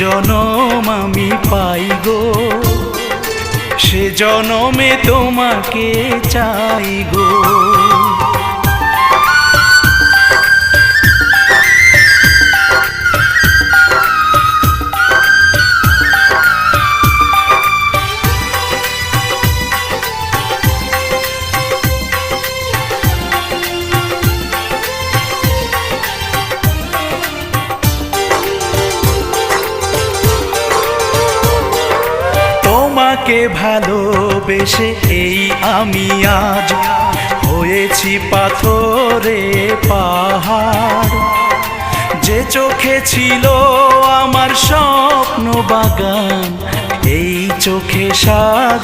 জনম আমি পাই গো, সে জনমে তোমাকে চাই গো। তোমাকে ভালোবেসে এই আমি আজ হয়েছি পাথরে পাহাড়। যে চোখে ছিল আমার স্বপ্ন বাগান, এই চোখে